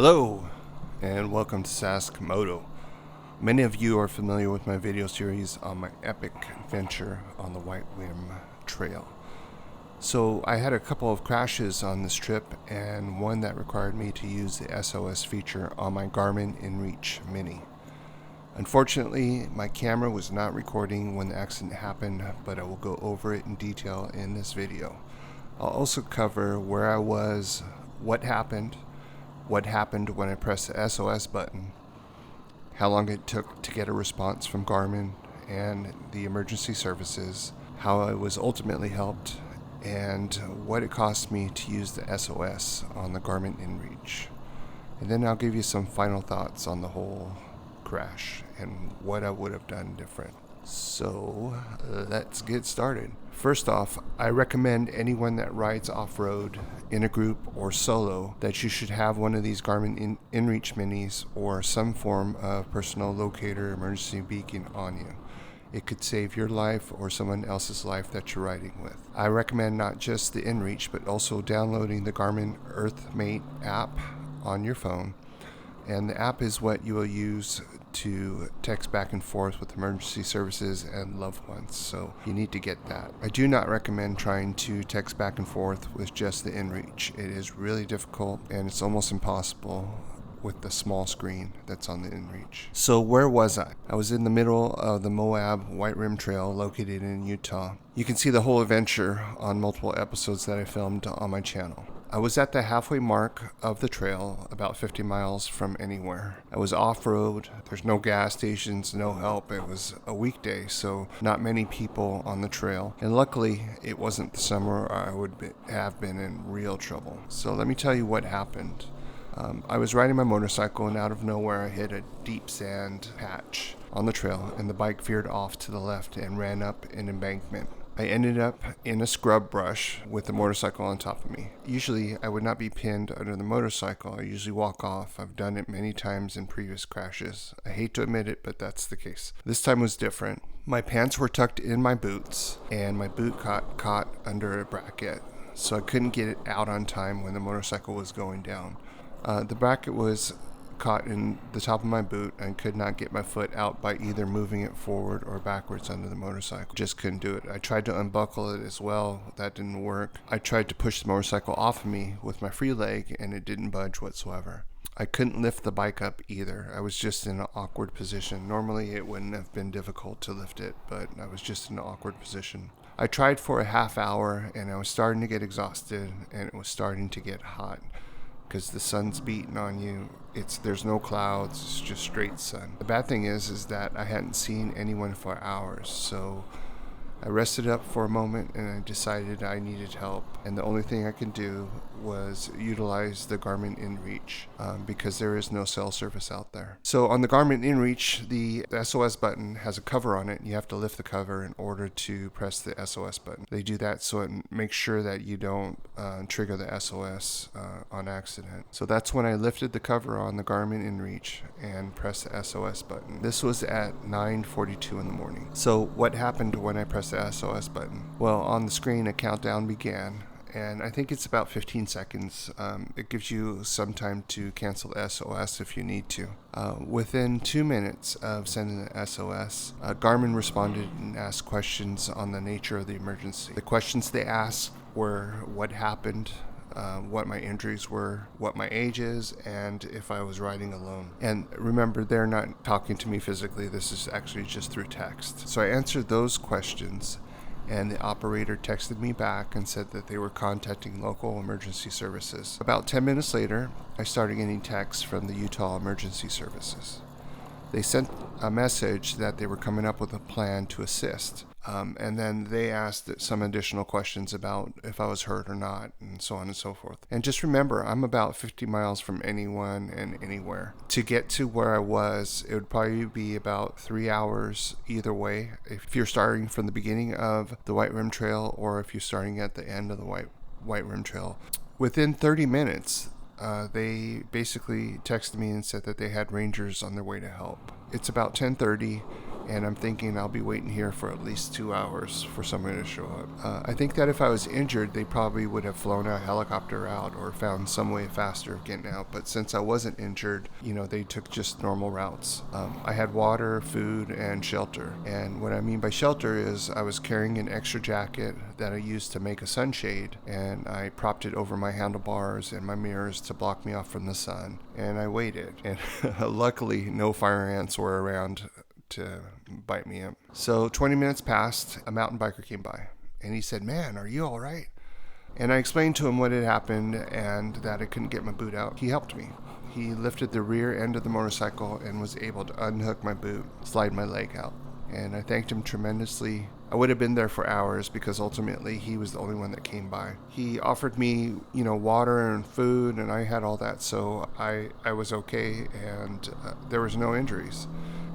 Hello, and welcome to Sask Moto. Many of you are familiar with my video series on my epic adventure on the White Rim Trail. So I had a couple of crashes on this trip, and one that required me to use the SOS feature on my Garmin InReach Mini. Unfortunately, my camera was not recording when the accident happened, but I will go over it in detail in this video. I'll also cover where I was, what happened when I pressed the SOS button, how long it took to get a response from Garmin and the emergency services, how I was ultimately helped, and what it cost me to use the SOS on the Garmin InReach. And then I'll give you some final thoughts on the whole crash and what I would have done different. So let's get started. First off, I recommend anyone that rides off-road in a group or solo that you should have one of these Garmin InReach Minis or some form of personal locator emergency beacon on you. It could save your life or someone else's life that you're riding with. I recommend not just the InReach, but also downloading the Garmin EarthMate app on your phone. And the app is what you will use to text back and forth with emergency services and loved ones, so you need to get that. I do not recommend trying to text back and forth with just the InReach. It is really difficult and it's almost impossible with the small screen that's on the InReach. So where was I? I was in the middle of the Moab White Rim Trail located in Utah. You can see the whole adventure on multiple episodes that I filmed on my channel. I was at the halfway mark of the trail, about 50 miles from anywhere. I was off-road, there's no gas stations, no help. It was a weekday, so not many people on the trail. And luckily, it wasn't the summer or I would have been in real trouble. So let me tell you what happened. I was riding my motorcycle and out of nowhere I hit a deep sand patch on the trail and the bike veered off to the left and ran up an embankment. I ended up in a scrub brush with the motorcycle on top of me. Usually I would not be pinned under the motorcycle. I usually walk off. I've done it many times in previous crashes. I hate to admit it, but that's the case. This time was different. My pants were tucked in my boots and my boot caught under a bracket, so I couldn't get it out on time when the motorcycle was going down. The bracket was caught in the top of my boot and could not get my foot out by either moving it forward or backwards under the motorcycle. Just couldn't do it. I tried to unbuckle it as well. That didn't work. I tried to push the motorcycle off of me with my free leg and it didn't budge whatsoever. I couldn't lift the bike up either. I was just in an awkward position. Normally it wouldn't have been difficult to lift it, but I was just in an awkward position. I tried for a half hour and I was starting to get exhausted and it was starting to get hot. Because the sun's beating on you. There's no clouds, it's just straight sun. The bad thing is that I hadn't seen anyone for hours, so I rested up for a moment and I decided I needed help. And the only thing I could do was utilize the Garmin InReach because there is no cell service out there. So on the Garmin InReach, the SOS button has a cover on it. You have to lift the cover in order to press the SOS button. They do that so it makes sure that you don't trigger the SOS on accident. So that's when I lifted the cover on the Garmin InReach and pressed the SOS button. This was at 9:42 in the morning. So what happened when I pressed the SOS button? Well, on the screen a countdown began, and I think it's about 15 seconds. It gives you some time to cancel the SOS if you need to. Within 2 minutes of sending the SOS, Garmin responded and asked questions on the nature of the emergency. The questions they asked were what happened, what my injuries were, what my age is, and if I was riding alone. And remember, they're not talking to me physically. This is actually just through text. So I answered those questions, and the operator texted me back and said that they were contacting local emergency services. About 10 minutes later, I started getting texts from the Utah Emergency Services. They sent a message that they were coming up with a plan to assist. And then they asked some additional questions about if I was hurt or not, and so on and so forth. And just remember, I'm about 50 miles from anyone and anywhere. To get to where I was, it would probably be about 3 hours either way. If you're starting from the beginning of the White Rim Trail or if you're starting at the end of the White Rim Trail. Within 30 minutes, they basically texted me and said that they had rangers on their way to help. It's about 10:30. and I'm thinking I'll be waiting here for at least 2 hours for somebody to show up. I think that if I was injured, they probably would have flown a helicopter out or found some way faster of getting out. But since I wasn't injured, they took just normal routes. I had water, food, and shelter. And what I mean by shelter is I was carrying an extra jacket that I used to make a sunshade, and I propped it over my handlebars and my mirrors to block me off from the sun. And I waited. And luckily, no fire ants were around to bite me up. So 20 minutes passed, a mountain biker came by, and he said, "Man, are you all right?" And I explained to him what had happened and that I couldn't get my boot out. He helped me. He lifted the rear end of the motorcycle and was able to unhook my boot, slide my leg out. And I thanked him tremendously. I would have been there for hours because ultimately he was the only one that came by. He offered me, water and food, and I had all that, so I was okay, and there was no injuries.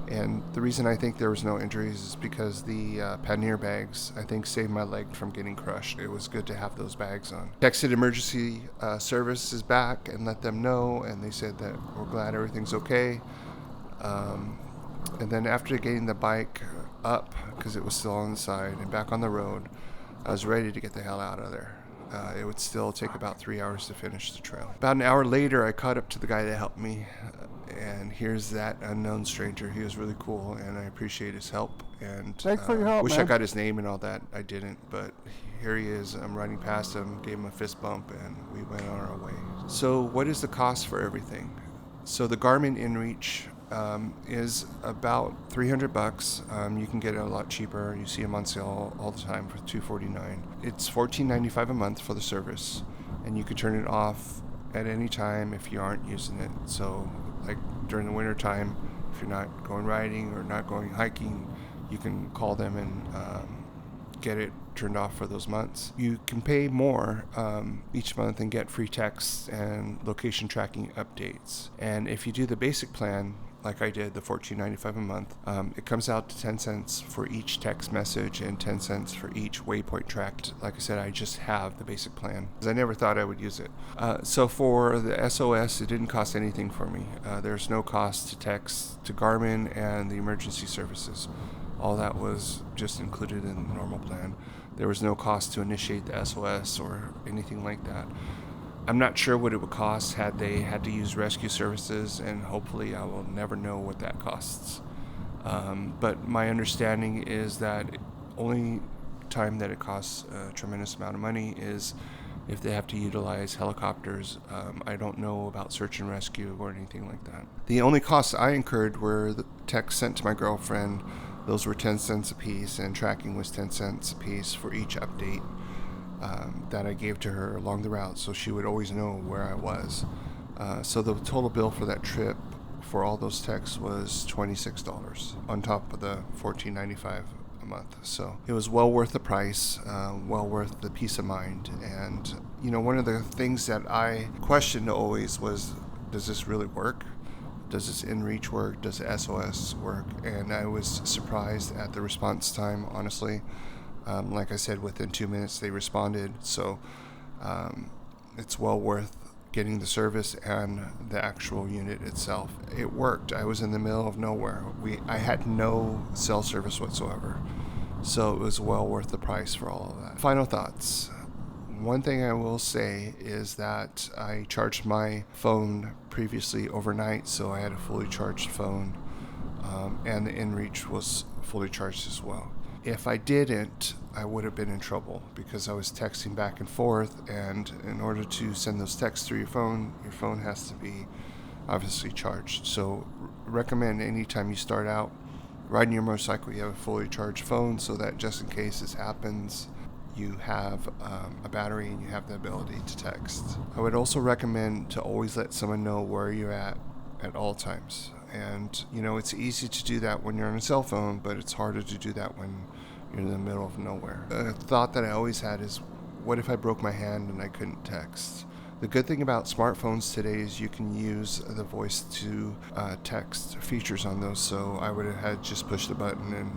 And the reason I think there was no injuries is because the pannier bags, I think, saved my leg from getting crushed. It was good to have those bags on. Texted emergency services back and let them know, and they said that we're glad everything's okay. And then after getting the bike up, because it was still on the side, and back on the road, I was ready to get the hell out of there. It would still take about 3 hours to finish the trail. About an hour later, I caught up to the guy that helped me. And here's that unknown stranger. He was really cool, and I appreciate his help. And thanks for your help, wish man. I got his name and all that. I didn't, but here he is. I'm riding past him, gave him a fist bump, and we went on our way. So what is the cost for everything? So the Garmin InReach is about $300. You can get it a lot cheaper. You see them on sale all the time for $249. It's $14.95 a month for the service, and you can turn it off at any time if you aren't using it. So like during the winter time, if you're not going riding or not going hiking, you can call them and get it turned off for those months. You can pay more each month and get free texts and location tracking updates. And if you do the basic plan, like I did, the $14.95 a month, it comes out to 10 cents for each text message and 10 cents for each waypoint tracked. Like I said, I just have the basic plan because I never thought I would use it. So for the SOS, it didn't cost anything for me. There's no cost to text to Garmin and the emergency services. All that was just included in the normal plan. There was no cost to initiate the SOS or anything like that. I'm not sure what it would cost had they had to use rescue services, and hopefully I will never know what that costs. But my understanding is that only time that it costs a tremendous amount of money is if they have to utilize helicopters. I don't know about search and rescue or anything like that. The only costs I incurred were the texts sent to my girlfriend. Those were 10 cents a piece, and tracking was 10 cents a piece for each update that I gave to her along the route, so she would always know where I was. So the total bill for that trip for all those texts was $26 on top of the $14.95 a month. So it was well worth the price, well worth the peace of mind. And one of the things that I questioned always was, does this really work? Does this InReach work? Does the SOS work? And I was surprised at the response time, honestly. Like I said, within 2 minutes they responded. So it's well worth getting the service and the actual unit itself. It worked. I was in the middle of nowhere. I had no cell service whatsoever. So it was well worth the price for all of that. Final thoughts. One thing I will say is that I charged my phone previously overnight, so I had a fully charged phone, and the InReach was fully charged as well. If I didn't, I would have been in trouble because I was texting back and forth, and in order to send those texts through your phone has to be obviously charged. So recommend anytime you start out riding your motorcycle, you have a fully charged phone so that just in case this happens, you have a battery and you have the ability to text. I would also recommend to always let someone know where you're at all times. And, it's easy to do that when you're on a cell phone, but it's harder to do that when you're in the middle of nowhere. A thought that I always had is, what if I broke my hand and I couldn't text? The good thing about smartphones today is you can use the voice to text features on those, so I would have had just pushed the button and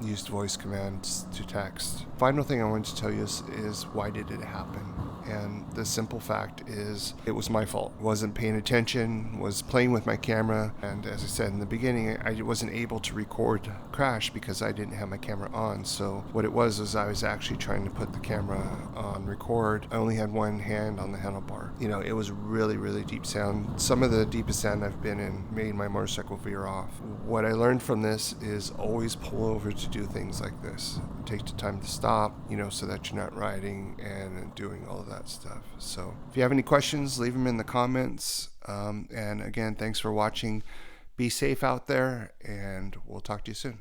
used voice commands to text. Final thing I wanted to tell you is why did it happen? And the simple fact is it was my fault. Wasn't paying attention, was playing with my camera, and as I said in the beginning, I wasn't able to record crash because I didn't have my camera on. So what it was I was actually trying to put the camera on record. I only had one hand on the handlebar. You know, it was really, really deep sound. Some of the deepest sound I've been in made my motorcycle veer off. What I learned from this is always pull over to do things like this. Take the time to stop, you know, so that you're not riding and doing all of that stuff. So if you have any questions, leave them in the comments. And again, thanks for watching. Be safe out there, and we'll talk to you soon.